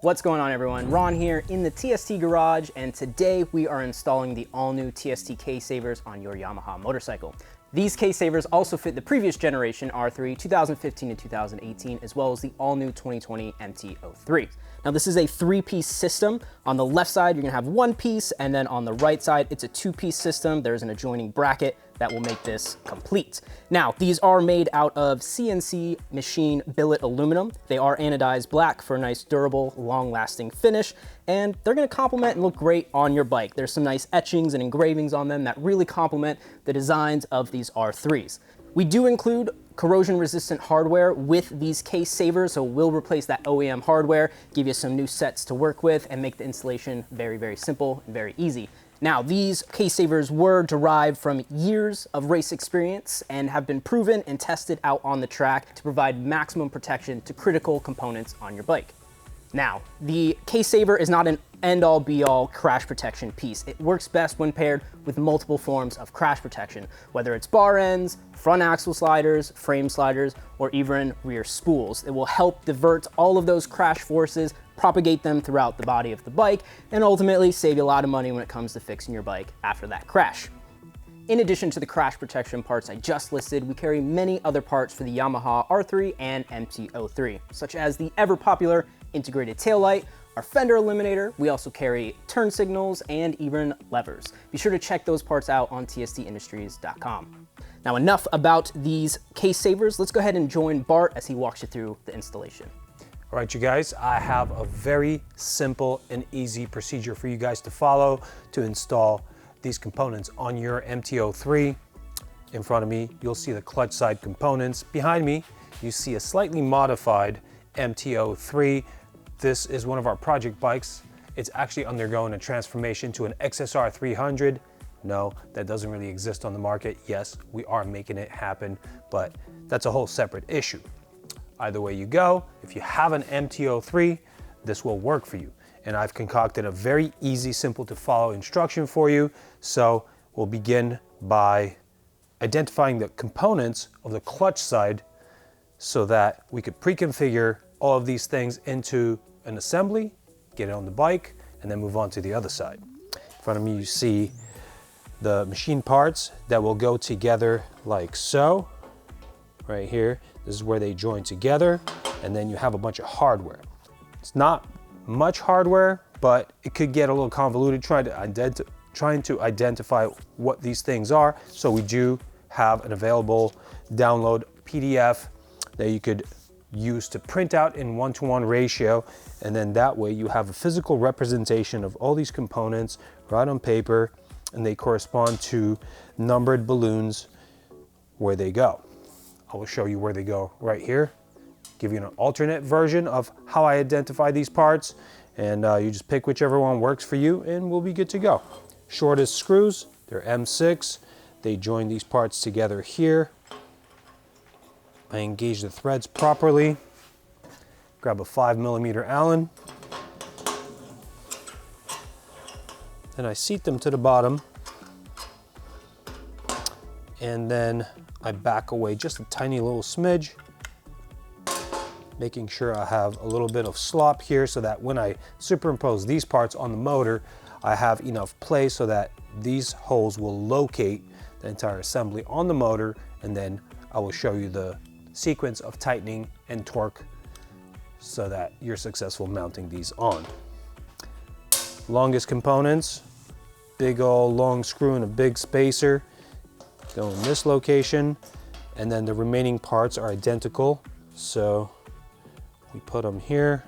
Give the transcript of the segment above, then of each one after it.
What's going on, everyone? Ron here in the TST garage, and today we are installing the all-new TST case savers on your Yamaha motorcycle. These case savers also fit the previous generation R3 2015 and 2018, as well as the all-new 2020 MT-03. Now this is a three-piece system. On the left side, you're gonna have one piece, and then on the right side, it's a two-piece system. There's an adjoining bracket that will make this complete. Now, these are made out of CNC machine billet aluminum. They are anodized black for a nice, durable, long-lasting finish, and they're gonna complement and look great on your bike. There's some nice etchings and engravings on them that really complement the designs of these R3s. We do include corrosion-resistant hardware with these case savers, so we'll replace that OEM hardware, give you some new sets to work with, and make the installation very, very simple and very easy. Now, these case savers were derived from years of race experience and have been proven and tested out on the track to provide maximum protection to critical components on your bike. Now, the case saver is not an end-all be-all crash protection piece. It works best when paired with multiple forms of crash protection, whether it's bar ends, front axle sliders, frame sliders, or even rear spools. It will help divert all of those crash forces, propagate them throughout the body of the bike, and ultimately save you a lot of money when it comes to fixing your bike after that crash. In addition to the crash protection parts I just listed, we carry many other parts for the Yamaha R3 and MT-03, such as the ever-popular integrated taillight, our fender eliminator. We also carry turn signals and even levers. Be sure to check those parts out on tstindustries.com. Now, enough about these case savers. Let's go ahead and join Bart as he walks you through the installation. All right, you guys, I have a very simple and easy procedure for you guys to follow to install these components on your MT-03. In front of me, you'll see the clutch side components. Behind me, you see a slightly modified MT-03. This is one of our project bikes. It's actually undergoing a transformation to an XSR 300. No, that doesn't really exist on the market. Yes, we are making it happen, but that's a whole separate issue. Either way you go, if you have an MT-03, this will work for you. And I've concocted a very easy, simple to follow instruction for you. So we'll begin by identifying the components of the clutch side so that we could pre-configure all of these things into an assembly, get it on the bike, and then move on to the other side. In front of me, you see the machine parts that will go together like so. Right here, this is where they join together, and then you have a bunch of hardware. It's not much hardware, but it could get a little convoluted trying to identify what these things are. So we do have an available download PDF that you could use to print out in 1-to-1 ratio, and then that way you have a physical representation of all these components right on paper, and they correspond to numbered balloons where they go. I will show you where they go right here, give you an alternate version of how I identify these parts, and you just pick whichever one works for you and we'll be good to go. Shortest screws, they're M6. They join these parts together here. I engage the threads properly. Grab a 5mm Allen. Then I seat them to the bottom. And then I back away just a tiny little smidge, making sure I have a little bit of slop here so that when I superimpose these parts on the motor, I have enough play so that these holes will locate the entire assembly on the motor, and then I will show you the sequence of tightening and torque so that you're successful mounting these on. Longest components, big old long screw and a big spacer go in this location, and then the remaining parts are identical. So we put them here.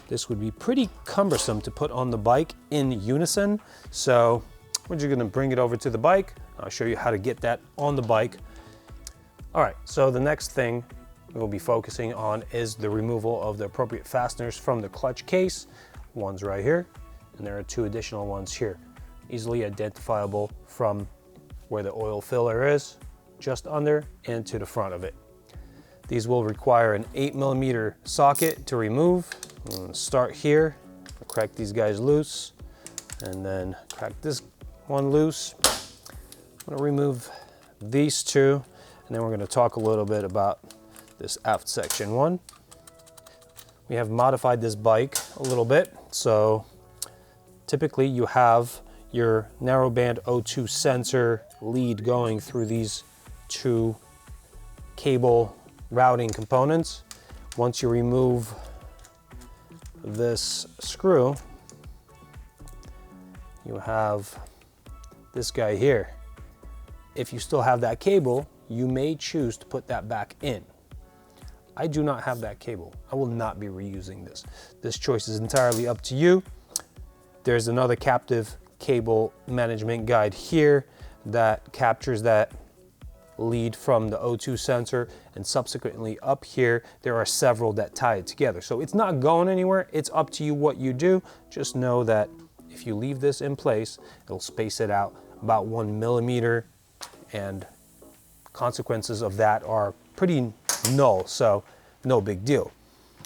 This would be pretty cumbersome to put on the bike in unison. So we're just gonna bring it over to the bike. I'll show you how to get that on the bike. All right, so the next thing we'll be focusing on is the removal of the appropriate fasteners from the clutch case. One's right here, and there are two additional ones here. Easily identifiable from where the oil filler is, just under and to the front of it. These will require an 8mm socket to remove. I'm gonna start here, crack these guys loose, and then crack this one loose. I'm gonna remove these two, and then we're gonna talk a little bit about this aft section one. we have modified this bike a little bit. So typically you have your narrowband O2 sensor lead going through these two cable routing components. Once you remove this screw, you have this guy here. If you still have that cable, you may choose to put that back in. I do not have that cable. I will not be reusing this. This choice is entirely up to you. There's another captive cable management guide here that captures that lead from the O2 sensor, and subsequently up here there are several that tie it together. So it's not going anywhere. It's up to you what you do. Just know that if you leave this in place, it'll space it out about 1 millimeter, and consequences of that are pretty null, so no big deal.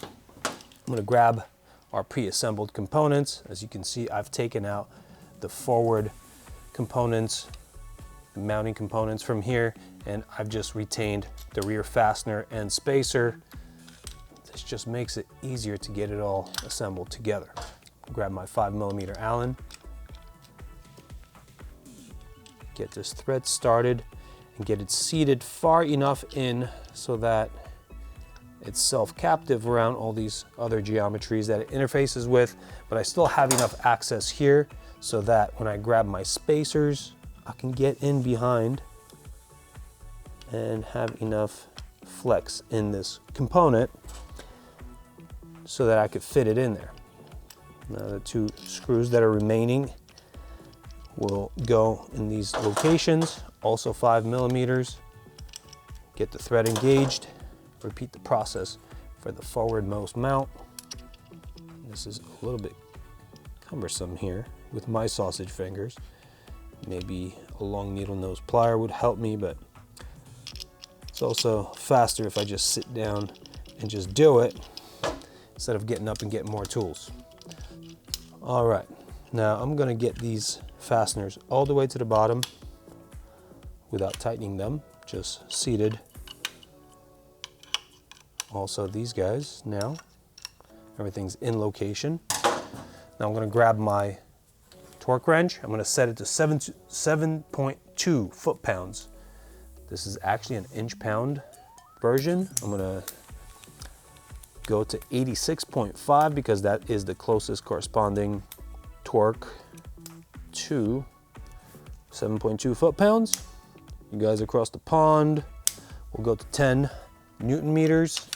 I'm going to grab our pre-assembled components. As you can see, I've taken out the forward components, the mounting components from here, and I've just retained the rear fastener and spacer. This just makes it easier to get it all assembled together. Grab my 5mm Allen, get this thread started, and get it seated far enough in so that it's self-captive around all these other geometries that it interfaces with, but I still have enough access here so that when I grab my spacers, I can get in behind and have enough flex in this component so that I could fit it in there. Now the two screws that are remaining will go in these locations, also 5mm. Get the thread engaged, repeat the process for the forwardmost mount. This is a little bit cumbersome here with my sausage fingers. Maybe a long needle nose plier would help me, but it's also faster if I just sit down and just do it instead of getting up and getting more tools. All right, now I'm gonna get these fasteners all the way to the bottom without tightening them, just seated. Also these guys now, everything's in location. Now I'm gonna grab my torque wrench. I'm gonna set it to 7.2 foot-pounds. This is actually an inch-pound version. I'm gonna go to 86.5 because that is the closest corresponding torque to 7.2 foot-pounds. You guys across the pond, we'll go to 10 Newton meters.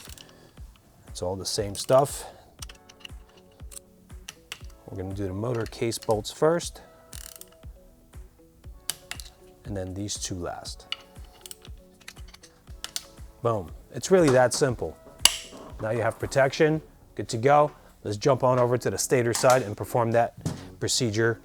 It's all the same stuff. We're gonna do the motor case bolts first, and then these two last. Boom. It's really that simple. Now you have protection, good to go. Let's jump on over to the stator side and perform that procedure.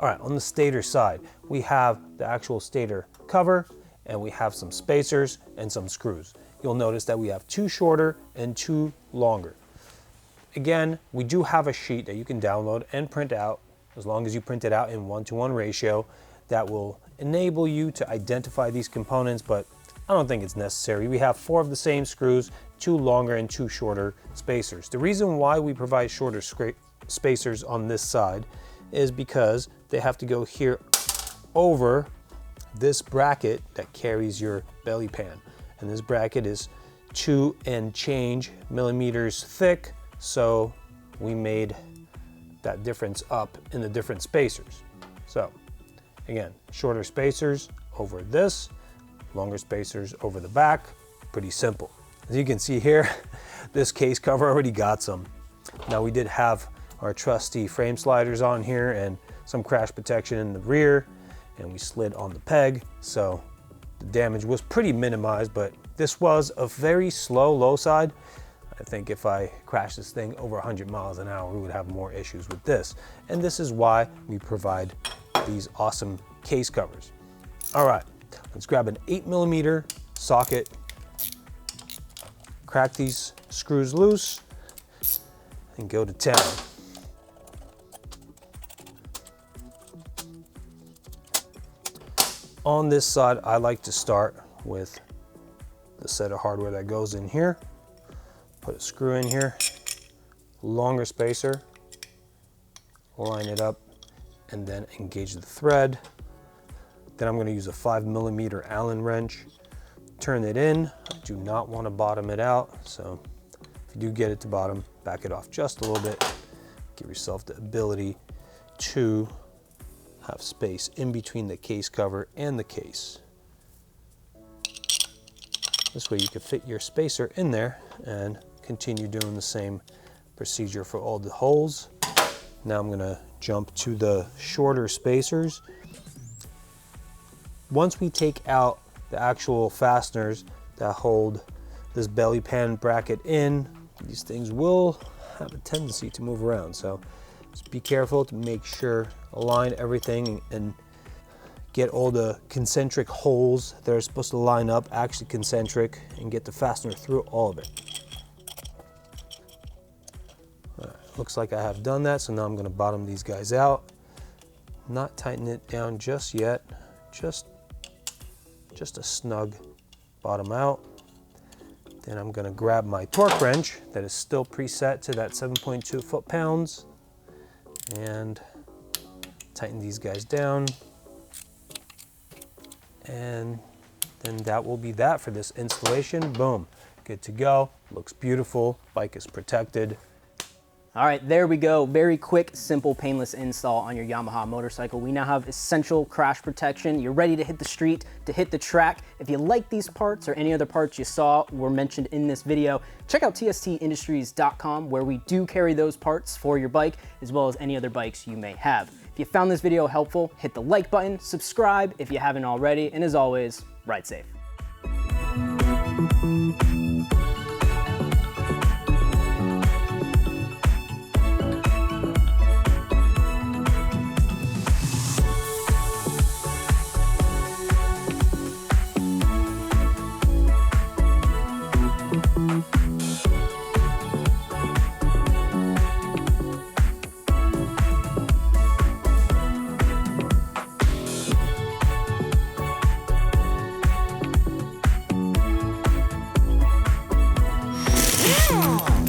All right, on the stator side, we have the actual stator cover, and we have some spacers and some screws. You'll notice that we have two shorter and two longer. Again, we do have a sheet that you can download and print out, as long as you print it out in 1:1 ratio, that will enable you to identify these components, but I don't think it's necessary. We have 4 of the same screws, 2 longer and 2 shorter spacers. The reason why we provide shorter spacers on this side is because they have to go here over this bracket that carries your belly pan. And this bracket is 2 and change millimeters thick, so we made that difference up in the different spacers. So again, shorter spacers over this, longer spacers over the back, pretty simple. As you can see here, this case cover already got some. Now we did have our trusty frame sliders on here and some crash protection in the rear, and we slid on the peg, so the damage was pretty minimized, but this was a very slow low side. I think if I crashed this thing over 100 miles an hour, we would have more issues with this. And this is why we provide these awesome case covers. All right, let's grab an 8mm socket, crack these screws loose, and go to town. On this side, I like to start with the set of hardware that goes in here. Put a screw in here, longer spacer, line it up, and then engage the thread. Then I'm going to use a 5mm Allen wrench, turn it in. I do not want to bottom it out, so if you do get it to bottom, back it off just a little bit. Give yourself the ability to have space in between the case cover and the case. This way you can fit your spacer in there and continue doing the same procedure for all the holes. Now I'm going to jump to the shorter spacers. Once we take out the actual fasteners that hold this belly pan bracket in, these things will have a tendency to move around. So just be careful to make sure, align everything and get all the concentric holes that are supposed to line up actually concentric and get the fastener through all of it. Looks like I have done that, so now I'm going to bottom these guys out. Not tighten it down just yet, just a snug bottom out. Then I'm going to grab my torque wrench that is still preset to that 7.2 foot-pounds and tighten these guys down. And then that will be that for this installation. Boom, good to go. Looks beautiful, bike is protected. All right, there we go. Very quick, simple, painless install on your Yamaha motorcycle. We now have essential crash protection. You're ready to hit the street, to hit the track. If you like these parts or any other parts you saw were mentioned in this video, check out tstindustries.com where we do carry those parts for your bike as well as any other bikes you may have. If you found this video helpful, hit the like button, subscribe if you haven't already, and as always, ride safe. Yeah.